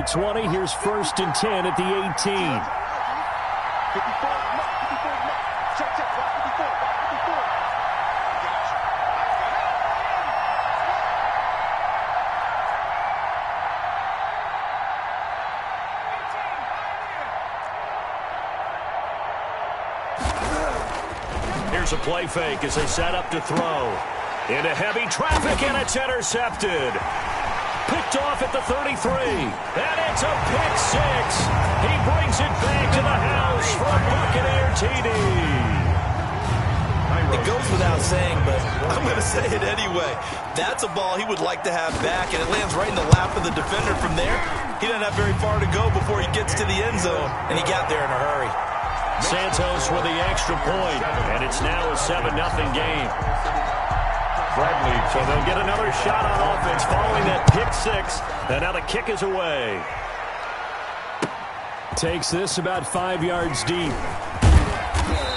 the 20. Here's 1st and 10 at the 18. Here's a play fake as they set up to throw. Into heavy traffic, and it's intercepted. Picked off at the 33. And it's a pick six. He brings it back to the house for a Buccaneer TD. It goes without saying, but I'm going to say it anyway. That's a ball he would like to have back, and it lands right in the lap of the defender from there. He doesn't have very far to go before he gets to the end zone, and he got there in a hurry. Santos with the extra point, and it's now a 7-0 game. Bradley, so they'll get another shot on offense following that pick six, and now the kick is away. Takes this about 5 yards deep.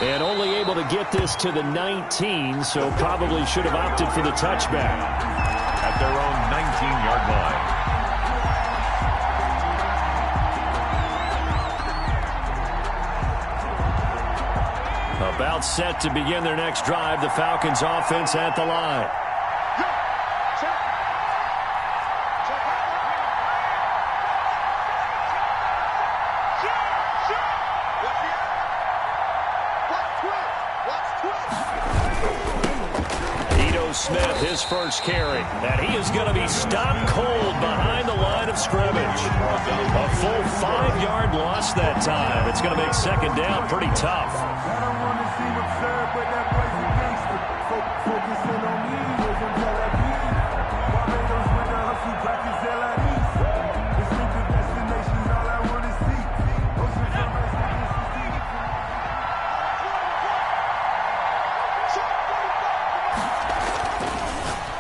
And only able to get this to the 19, so probably should have opted for the touchback. At their own 19-yard line. About set to begin their next drive, the Falcons offense at the line. Smith, his first carry, and he is going to be stopped cold behind the line of scrimmage. A full 5-yard loss that time. It's going to make second down pretty tough.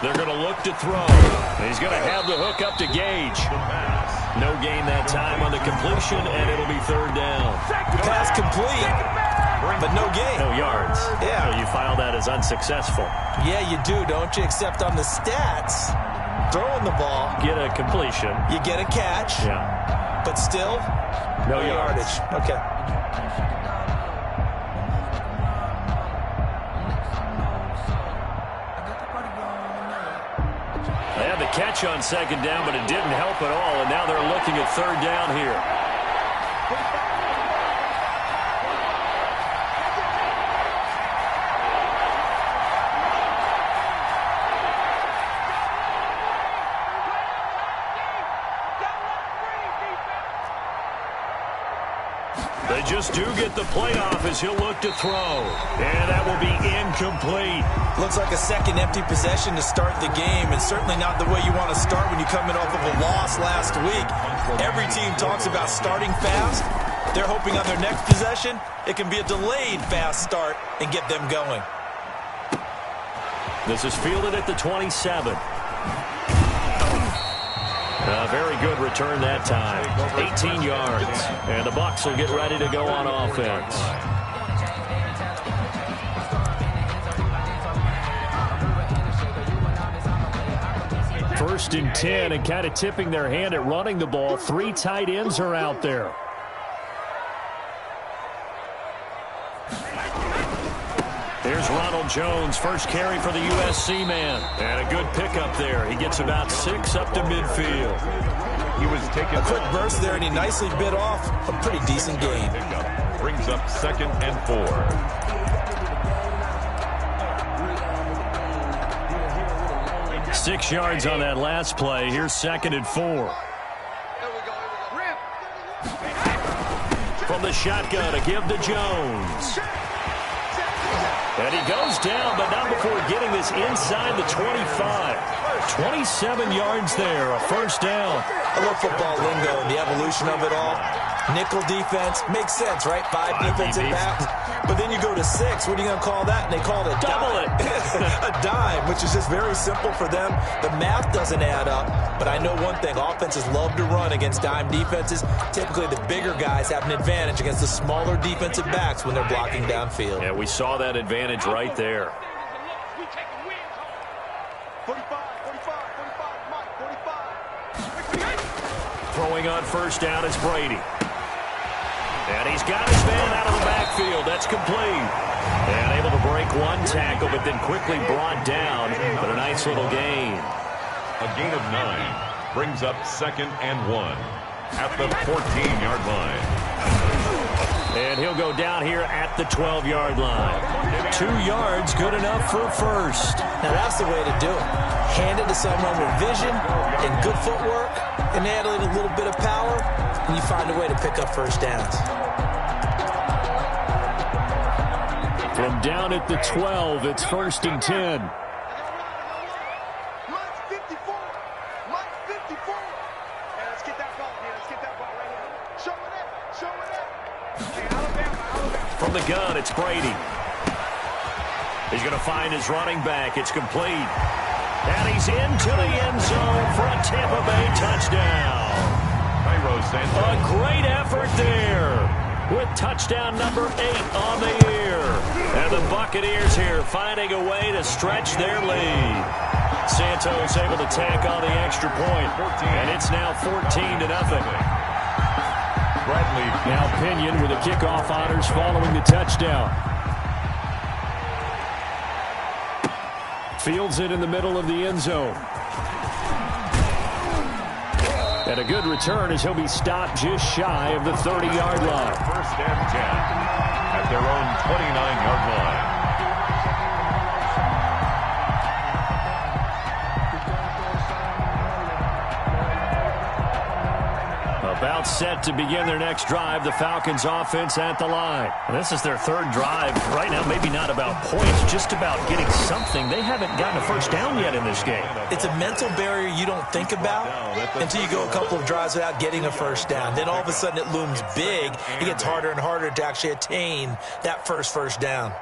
They're going to look to throw. He's going to have the hook up to Gage. No gain that time on the completion, and it'll be third down. Pass complete, but no gain. No yards. Yeah. So you file that as unsuccessful. Yeah, you do, don't you? Except on the stats, throwing the ball. Get a completion. You get a catch. Yeah. But still, no yardage. Okay. Catch on second down, but it didn't help at all, and now they're looking at third down here. They just do get the play off as he'll look to throw, and that will be incomplete. Looks like a second empty possession to start the game, and certainly not the way you want to start when you're coming off of a loss last week. Every team talks about starting fast. They're hoping on their next possession, it can be a delayed fast start and get them going. This is fielded at the 27. A very good return that time. 18 yards. And the Bucs will get ready to go on offense. First and 10, and kind of tipping their hand at running the ball. 3 tight ends are out there. Here's Ronald Jones, first carry for the USC man. And a good pickup there. He gets about 6 up to midfield. He was taking a quick burst there, and he nicely bit off a pretty decent gain. Brings up 2nd and 4. Six yards on that last play. Here's 2nd and 4. From the shotgun to give to Jones. And he goes down, but not before getting this inside the 25. 27 yards there, a first down. I love football lingo and the evolution of it all. Nickel defense makes sense, right? 5 defensive backs. But then you go to 6. What are you going to call that? And they call it a double dime. A dime, which is just very simple for them. The math doesn't add up. But I know one thing. Offenses love to run against dime defenses. Typically, the bigger guys have an advantage against the smaller defensive backs when they're blocking downfield. Yeah, we saw that advantage right there. Throwing on first down is Brady. And he's got his man out of the backfield. That's complete. And able to break one tackle, but then quickly brought down. But a nice little gain. A gain of 9 brings up 2nd and 1 at the 14-yard line. And he'll go down here at the 12-yard line. 2 yards, good enough for a first. Now that's the way to do it. Hand it to someone with vision and good footwork, and add a little bit of power, and you find a way to pick up first downs. From down at the 12, it's 1st and 10. From the gun, it's Brady. He's going to find his running back. It's complete. And he's into the end zone for a Tampa Bay touchdown. A great effort there with touchdown number 8 on the year. And the Buccaneers here finding a way to stretch their lead. Santos able to tack on the extra point. And it's now 14-0. Bradley. Now Pinion with the kickoff honors following the touchdown. Fields it in the middle of the end zone. And a good return as he'll be stopped just shy of the 30-yard line. 1st and 10 at their own 29-yard line. About set to begin their next drive, the Falcons offense at the line. And this is their 3rd drive. Right now, maybe not about points, just about getting something. They haven't gotten a first down yet in this game. It's a mental barrier you don't think about until you go a couple of drives without getting a first down. Then all of a sudden it looms big. It gets harder and harder to actually attain that first down.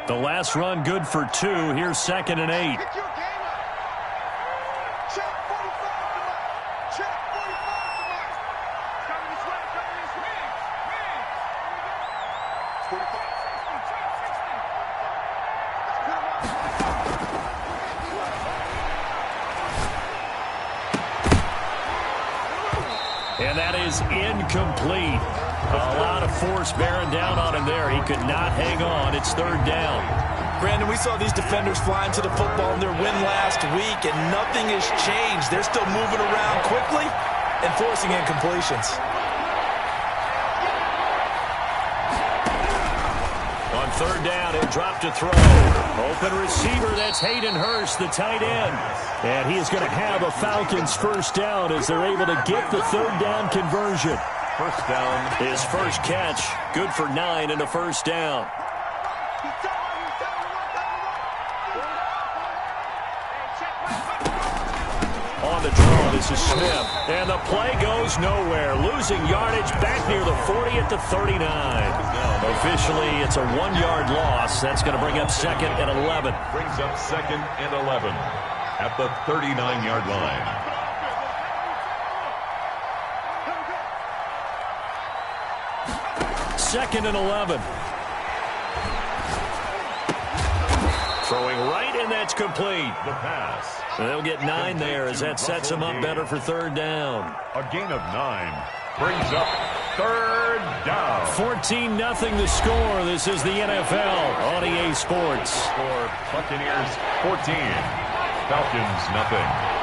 The last run good for 2. Here's 2nd and 8. And that is incomplete. A lot of force bearing down on him there. He could not hang on. It's 3rd down. Brandon, we saw these defenders flying to the football in their win last week, and nothing has changed. They're still moving around quickly and forcing incompletions. On 3rd down, he'll drop to throw. Open receiver, that's Hayden Hurst, the tight end. And he is going to have a Falcons first down as they're able to get the 3rd down conversion. First down. His first catch, good for 9 and a first down. On the draw, this is Smith. And the play goes nowhere. Losing yardage back near the 40 at the 39. Officially, it's a 1-yard loss. That's going to bring up 2nd and 11. Brings up 2nd and 11 at the 39-yard line. Second and 11. Throwing right, and that's complete. The pass. They'll get 9 there as that sets them up better for 3rd down. A gain of 9 brings up 3rd down. 14-0 the score. This is the NFL on EA Sports. For Buccaneers 14, Falcons nothing.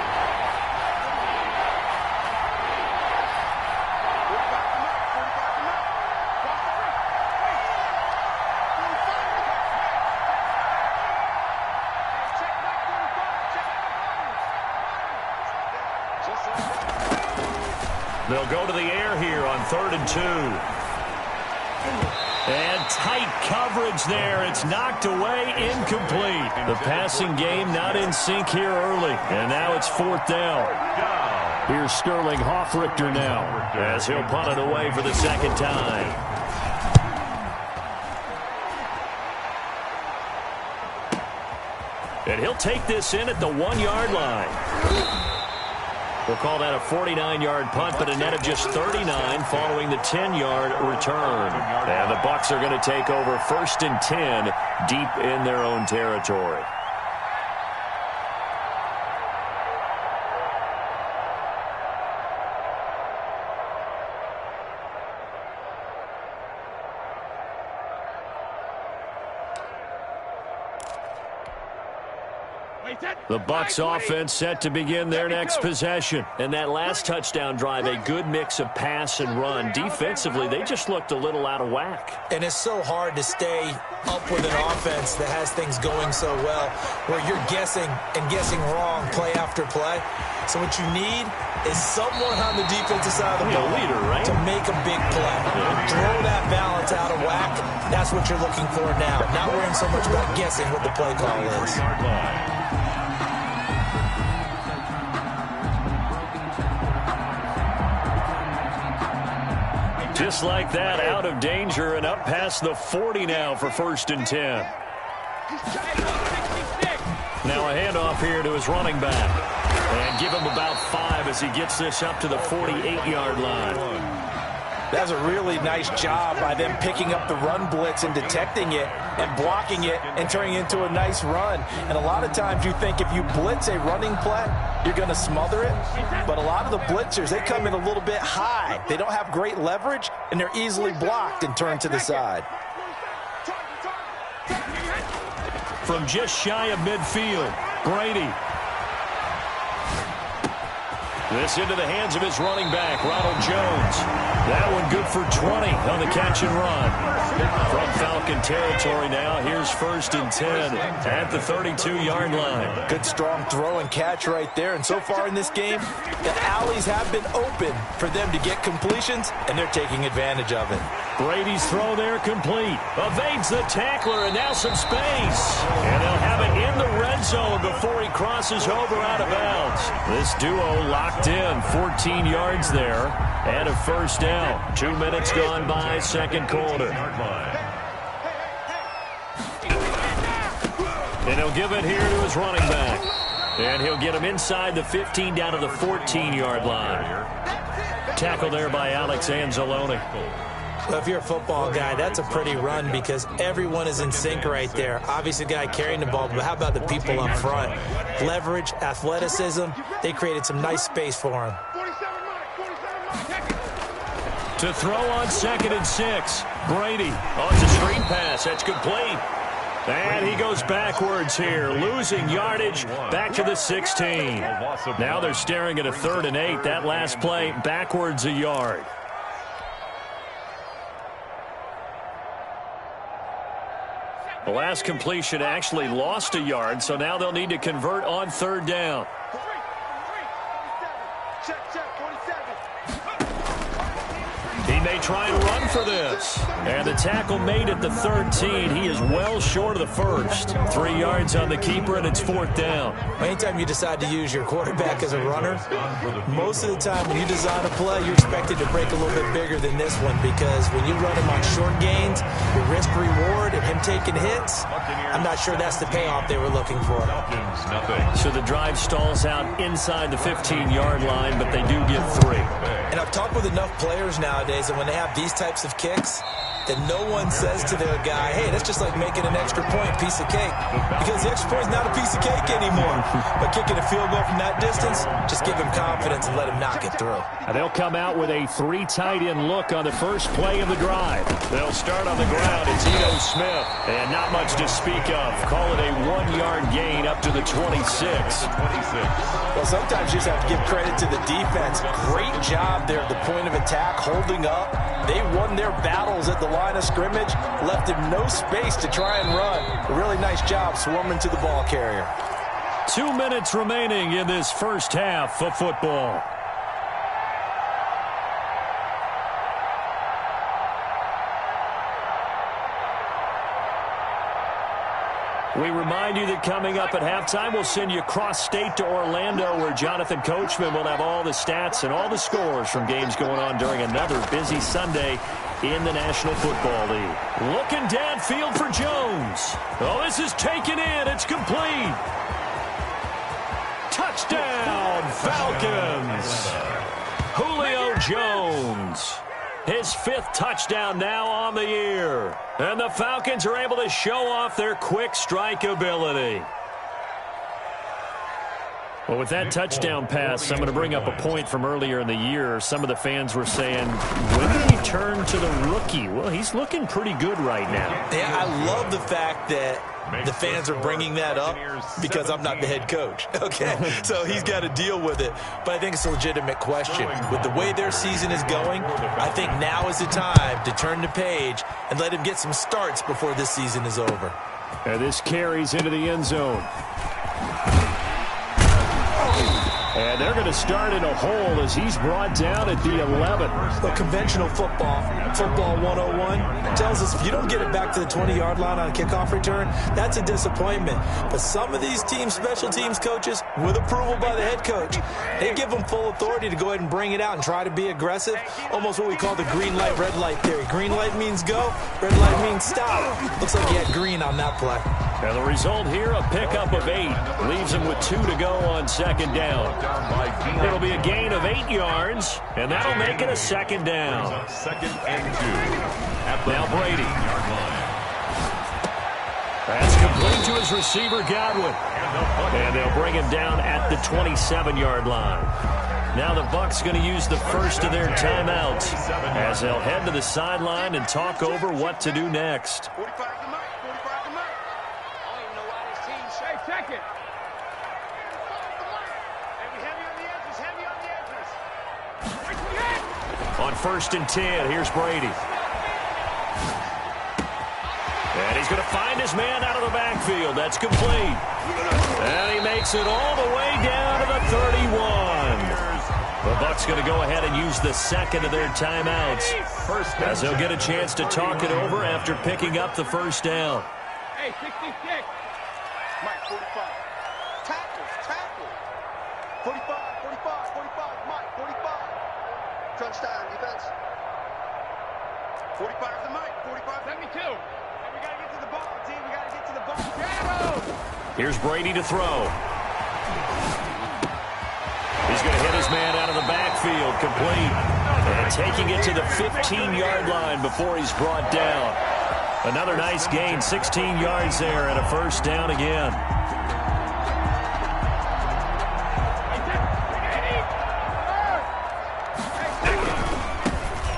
They'll go to the air here on 3rd and 2. And tight coverage there. It's knocked away, incomplete. The passing game not in sync here early. And now it's 4th down. Here's Sterling Hoffrichter now as he'll punt it away for the 2nd time. And he'll take this in at the 1-yard line. We'll call that a 49-yard punt, but a net of just 39 following the 10-yard return. And the Bucs are going to take over 1st and 10 deep in their own territory. The Bucs offense set to begin their next possession. And that last touchdown drive, a good mix of pass and run. Defensively, they just looked a little out of whack. And it's so hard to stay up with an offense that has things going so well, where you're guessing and guessing wrong play after play. So what you need is someone on the defensive side of the ball leader, right? to make a big play. Throw that balance out of whack. That's what you're looking for now. Not worrying so much about guessing what the play call is. Just like that, out of danger and up past the 40 now for 1st and 10. Now a handoff here to his running back. And give him about 5 as he gets this up to the 48-yard line. That's a really nice job by them picking up the run blitz and detecting it and blocking it and turning it into a nice run. And a lot of times you think if you blitz a running play, you're going to smother it. But a lot of the blitzers, they come in a little bit high. They don't have great leverage, and they're easily blocked and turned to the side. From just shy of midfield, Brady. This into the hands of his running back, Ronald Jones. That one good for 20 on the catch and run. From Falcon territory now, here's 1st and 10 at the 32-yard line. Good strong throw and catch right there. And so far in this game, the alleys have been open for them to get completions, and they're taking advantage of it. Brady's throw there complete. Evades the tackler, and now some space. And they'll have it in the red zone before he crosses over out of bounds. This duo locked in, 14 yards there, and a 1st down. 2 minutes gone by, 2nd quarter. And he'll give it here to his running back. And he'll get him inside the 15 down to the 14-yard line. Tackle there by Alex Anzalone. Well, if you're a football guy, that's a pretty run because everyone is in sync right there. Obviously, the guy carrying the ball, but how about the people up front? Leverage, athleticism, they created some nice space for him. To throw on 2nd and 6. Brady. Oh, it's a screen pass. That's complete. And he goes backwards here, losing yardage back to the 16. Now they're staring at a 3rd and 8. That last play, backwards a yard. The last completion actually lost a yard, so now they'll need to convert on 3rd down. He may try and run for this. And the tackle made at the 13. He is well short of the 1st. 3 yards on the keeper, and it's 4th down. Anytime you decide to use your quarterback as a runner, most of the time when you design a play, you're expected to break a little bit bigger than this one because when you run him on short gains, your risk-reward and him taking hits, I'm not sure that's the payoff they were looking for. So the drive stalls out inside the 15-yard line, but they do get 3. And I've talked with enough players nowadays, and when they have these types of kicks, that no one says to their guy, hey, that's just like making an extra point piece of cake. Because the extra point is not a piece of cake anymore. But kicking a field goal from that distance, just give him confidence and let him knock it through. And they'll come out with a 3 tight end look on the first play of the drive. They'll start on the ground. It's Ito Smith. And not much to speak of. Call it a 1-yard gain up to the 26. Well, sometimes you just have to give credit to the defense. Great job there at the point of attack, holding up. They won their battles at the line of scrimmage, left him no space to try and run. A really nice job swarming to the ball carrier. 2 minutes remaining in this first half of football. We remind you that coming up at halftime, we'll send you cross-state to Orlando, where Jonathan Coachman will have all the stats and all the scores from games going on during another busy Sunday in the National Football League. Looking downfield for Jones. Oh, this is taken in. It's complete. Touchdown, Falcons. Julio Jones. His 5th touchdown now on the year. And the Falcons are able to show off their quick strike ability. Well, with that touchdown pass, I'm going to bring up a point from earlier in the year. Some of the fans were saying, when did he turn to the rookie? Well, he's looking pretty good right now. Yeah, I love the fact that the fans are bringing that up because I'm not the head coach. Okay, so he's got to deal with it. But I think it's a legitimate question. With the way their season is going, I think now is the time to turn the page and let him get some starts before this season is over. And this carries into the end zone. And they're going to start in a hole as he's brought down at the 11. Well, conventional football 101, tells us if you don't get it back to the 20-yard line on a kickoff return, that's a disappointment. But some of these special teams coaches, with approval by the head coach, they give them full authority to go ahead and bring it out and try to be aggressive. Almost what we call the green light, red light theory. Green light means go, red light means stop. Looks like he had green on that play. And the result here, a pickup of 8. Leaves him with 2 to go on second down. It'll be a gain of 8 yards, and that'll make it a second down. Second and 2. Now Brady. That's complete to his receiver, Godwin. And they'll bring him down at the 27-yard line. Now the Bucs going to use the first of their timeouts as they'll head to the sideline and talk over what to do next. On 1st and 10, here's Brady. And he's going to find his man out of the backfield. That's complete. And he makes it all the way down to the 31. The Bucs going to go ahead and use the second of their timeouts as they'll get a chance to talk it over after picking up the first down. Hey, 66. Mike, 45. Tackle. 45, Mike, 45. Touchdown, defense. 45 to Mike, 45, 72. And we got to get to the ball, team. We got to get to the ball. Here's Brady to throw. He's going to hit his man out of the backfield, complete. And taking it to the 15-yard line before he's brought down. Another nice gain, 16 yards there and a first down again.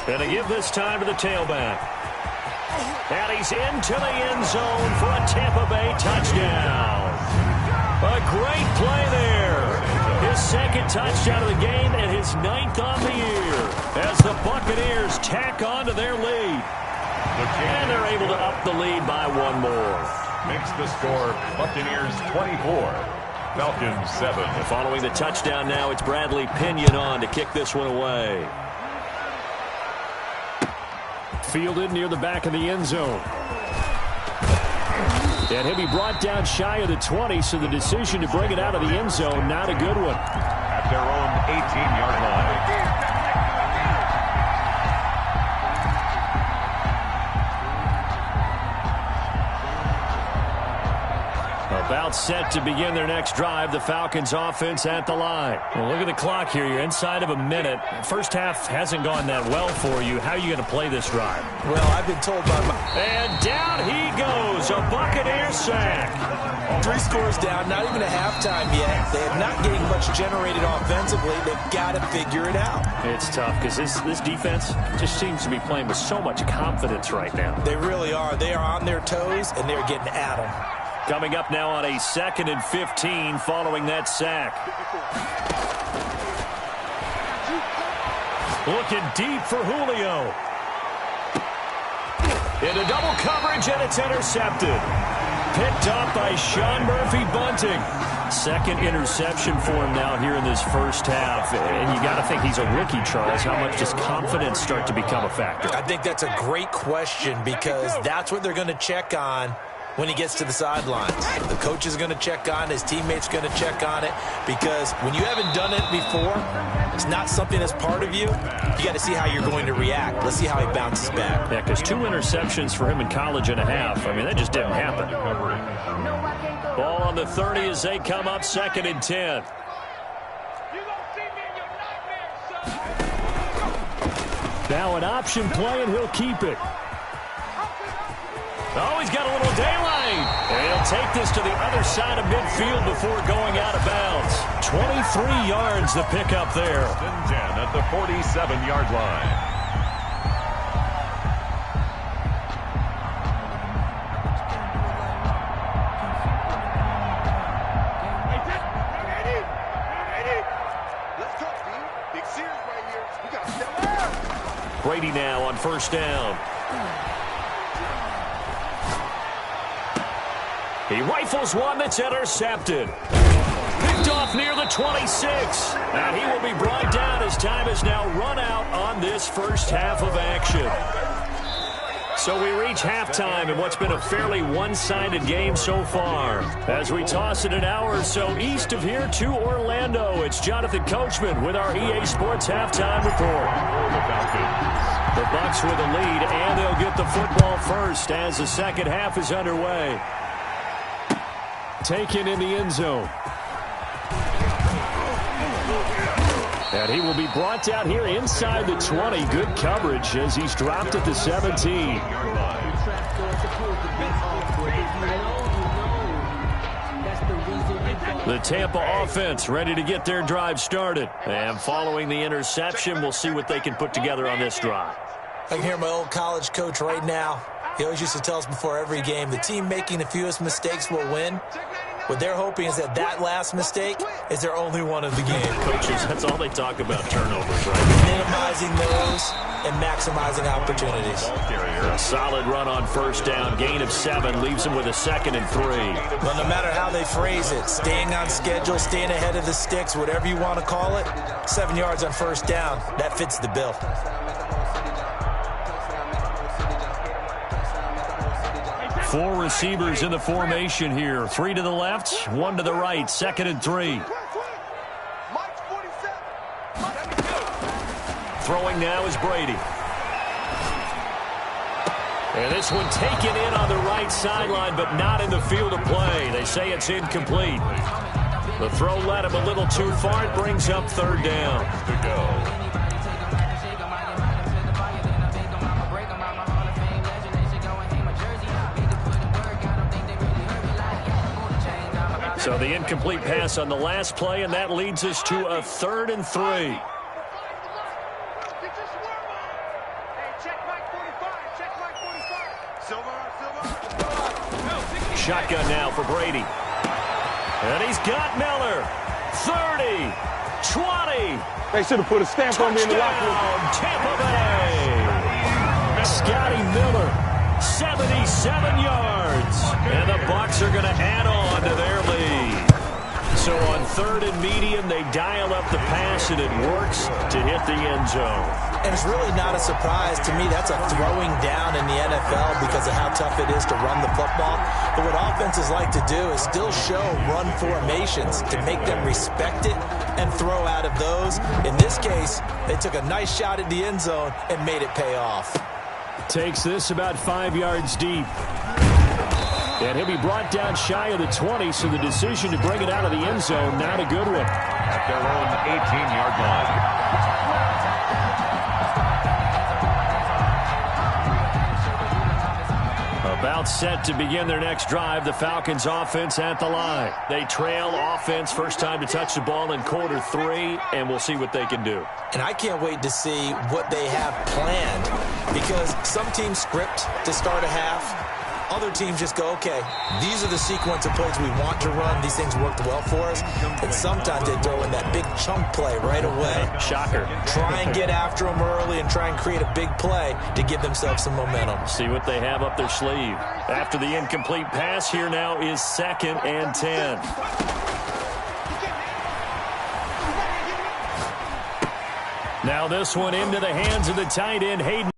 And they give this time to the tailback. And he's into the end zone for a Tampa Bay touchdown. A great play there. His second touchdown of the game and his 9th on the year as the Buccaneers tack on to their lead. And they're able to up the lead by 1 more. Makes the score Buccaneers 24, Falcons 7. And following the touchdown now, it's Bradley Pinion on to kick this one away. Fielded near the back of the end zone. And he'll be brought down shy of the 20, so the decision to bring it out of the end zone, not a good one. At their own 18-yard line. About set to begin their next drive, the Falcons offense at the line. Well, look at the clock here. You're inside of a minute. First half hasn't gone that well for you. How are you going to play this drive? Well, I've been told by my... And down he goes. A Buccaneer sack. 3 scores down, not even a halftime yet. They are not getting much generated offensively. They've got to figure it out. It's tough because this defense just seems to be playing with so much confidence right now. They really are. They are on their toes, and they're getting at them. Coming up now on a 2nd and 15 following that sack. Looking deep for Julio. Into double coverage, and it's intercepted. Picked up by Sean Murphy-Bunting. 2nd interception for him now here in this first half. And you got to think he's a rookie, Charles. How much does confidence start to become a factor? I think that's a great question because that's what they're going to check on when he gets to the sidelines. The coach is going to check on it. His teammates going to check on it because when you haven't done it before, it's not something that's part of you. You got to see how you're going to react. Let's see how he bounces back. Yeah, because 2 interceptions for him in college and a half. I mean, that just didn't happen. Ball on the 30 as they come up 2nd and 10. Now an option play, and he'll keep it. Oh, he's got a little daylight. And he'll take this to the other side of midfield before going out of bounds. 23 yards the pickup there. 10 at the 47-yard line. Brady now on first down. He rifles one that's intercepted. Picked off near the 26. And he will be brought down as time has now run out on this first half of action. So we reach halftime in what's been a fairly one-sided game so far. As we toss it an hour or so east of here to Orlando, it's Jonathan Coachman with our EA Sports Halftime Report. The Bucs with a lead, and they'll get the football first as the second half is underway. Taken in the end zone. And he will be brought down here inside the 20. Good coverage as he's dropped at the 17. The Tampa offense ready to get their drive started. And following the interception, we'll see what they can put together on this drive. I can hear my old college coach right now. He always used to tell us before every game, the team making the fewest mistakes will win. What they're hoping is that that last mistake is their only one of the game. Coaches, that's all they talk about, turnovers, right? Minimizing those and maximizing opportunities. A solid run on first down. Gain of 7 leaves them with a 2nd and 3. But no matter how they phrase it, staying on schedule, staying ahead of the sticks, whatever you want to call it, 7 yards on first down, that fits the bill. Four receivers in the formation here. 3 to the left, 1 to the right. 2nd and 3. Throwing now is Brady. And this one taken in on the right sideline, but not in the field of play. They say it's incomplete. The throw led him a little too far. It brings up 3rd down. To go. So the incomplete pass on the last play, and that leads us to a 3rd and 3. Shotgun now for Brady. And he's got Miller. 30, 20. They should have put a stamp on me in the locker room. Tampa Bay. Scotty Miller, 77 yards. And the Bucs are going to add on to their lead. So on 3rd and medium, they dial up the pass, and it works to hit the end zone. And it's really not a surprise to me. That's a throwing down in the NFL because of how tough it is to run the football. But what offenses like to do is still show run formations to make them respect it and throw out of those. In this case, they took a nice shot at the end zone and made it pay off. Takes this about 5 yards deep. And he'll be brought down shy of the 20, so the decision to bring it out of the end zone, not a good one. At their own 18-yard line. About set to begin their next drive, the Falcons offense at the line. They trail offense, first time to touch the ball in quarter 3, and we'll see what they can do. And I can't wait to see what they have planned, because some teams script to start a half. Other teams just go, okay, these are the sequence of plays we want to run. These things worked well for us. And sometimes they throw in that big chunk play right away. Shocker. Try and get after them early and try and create a big play to give themselves some momentum. See what they have up their sleeve. After the incomplete pass, here now is 2nd and 10. Now this one into the hands of the tight end, Hayden.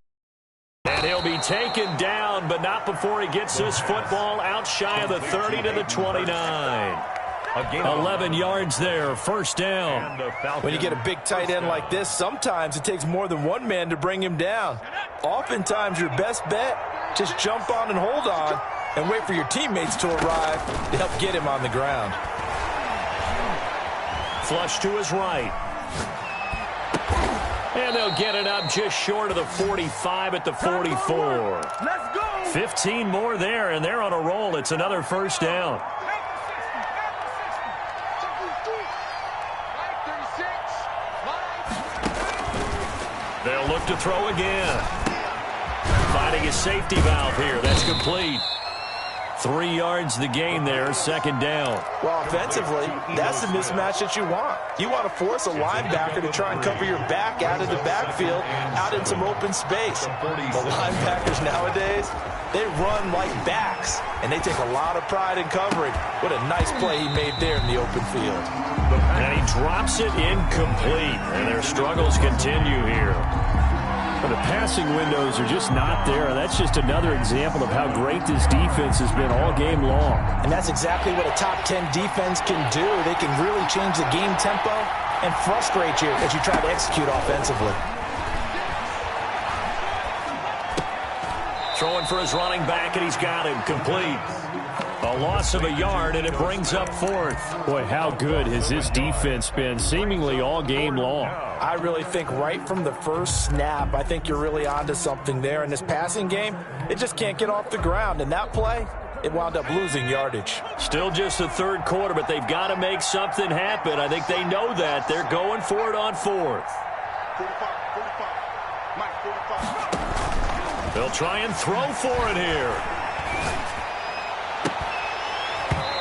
And he'll be taken down, but not before he gets this football out shy of the 30 to the 29. 11 yards there, first down. When you get a big tight end like this, sometimes it takes more than one man to bring him down. Oftentimes, your best bet, just jump on and hold on and wait for your teammates to arrive to help get him on the ground. Flush to his right. And they'll get it up just short of the 45 at the 44. 15 more there, and they're on a roll. It's another first down. They'll look to throw again. Finding a safety valve here. That's complete. 3 yards the gain there, second down. Well, offensively, that's the mismatch that you want. You want to force a linebacker to try and cover your back out of the backfield, out in some open space. The linebackers nowadays, they run like backs, and they take a lot of pride in covering. What a nice play he made there in the open field. And he drops it incomplete, and their struggles continue here. The passing windows are just not there. That's just another example of how great this defense has been all game long. And that's exactly what a top 10 defense can do. They can really change the game tempo and frustrate you as you try to execute offensively. Throwing for his running back, and he's got him complete. A loss of a yard, and it brings up fourth. Boy, how good has this defense been seemingly all game long? I really think right from the first snap, I think you're really onto something there. In this passing game, it just can't get off the ground. And that play, it wound up losing yardage. Still just the third quarter, but they've got to make something happen. I think they know that. They're going for it on fourth. 45. They'll try and throw for it here.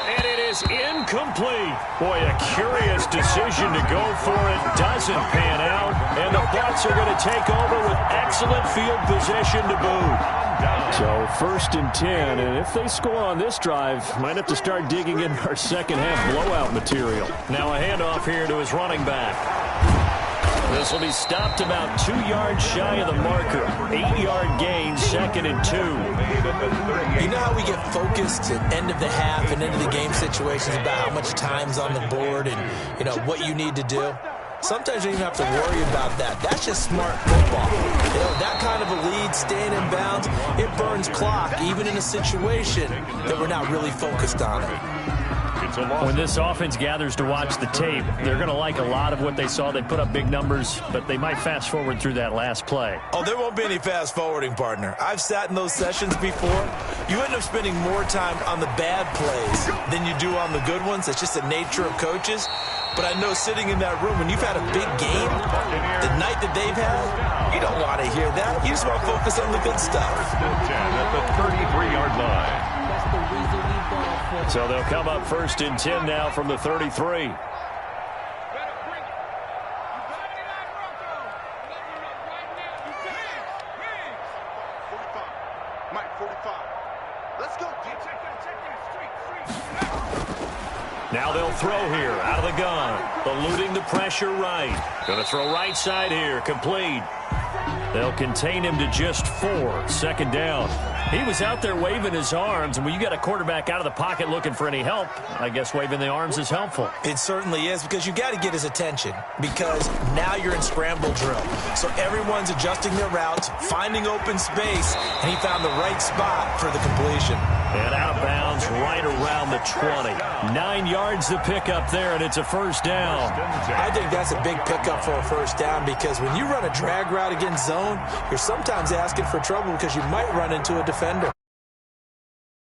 And it is incomplete. Boy, a curious decision to go for it. Doesn't pan out. And the Bucs are going to take over with excellent field position to boot. So 1st and 10, and if they score on this drive, might have to start digging in our second half blowout material. Now a handoff here to his running back. This will be stopped about 2 yards shy of the marker. 8-yard gain, 2nd and 2. You know how we get focused at end of the half and end of the game situations about how much time's on the board and, you know, what you need to do? Sometimes you don't even have to worry about that. That's just smart football. You know, that kind of a lead, staying in bounds, it burns clock, even in a situation that we're not really focused on it. When this offense gathers to watch the tape, they're going to like a lot of what they saw. They put up big numbers, but they might fast forward through that last play. Oh, there won't be any fast forwarding, partner. I've sat in those sessions before. You end up spending more time on the bad plays than you do on the good ones. It's just the nature of coaches. But I know sitting in that room, when you've had a big game, the night that they've had, you don't want to hear that. You just want to focus on the good stuff. At the 33-yard line. So they'll come up 1st and 10 now from the 33. Now they'll throw here out of the gun. Eluding the pressure right. Going to throw right side here. Complete. They'll contain him to just 4. 2nd down. He was out there waving his arms, and when you got a quarterback out of the pocket looking for any help, I guess waving the arms is helpful. It certainly is, because you got to get his attention, because now you're in scramble drill. So everyone's adjusting their routes, finding open space, and he found the right spot for the completion. And out of bounds right around the 20. 9 yards the pickup there, and it's a first down. I think that's a big pickup for a first down, because when you run a drag route against zone, you're sometimes asking for trouble because you might run into a defender.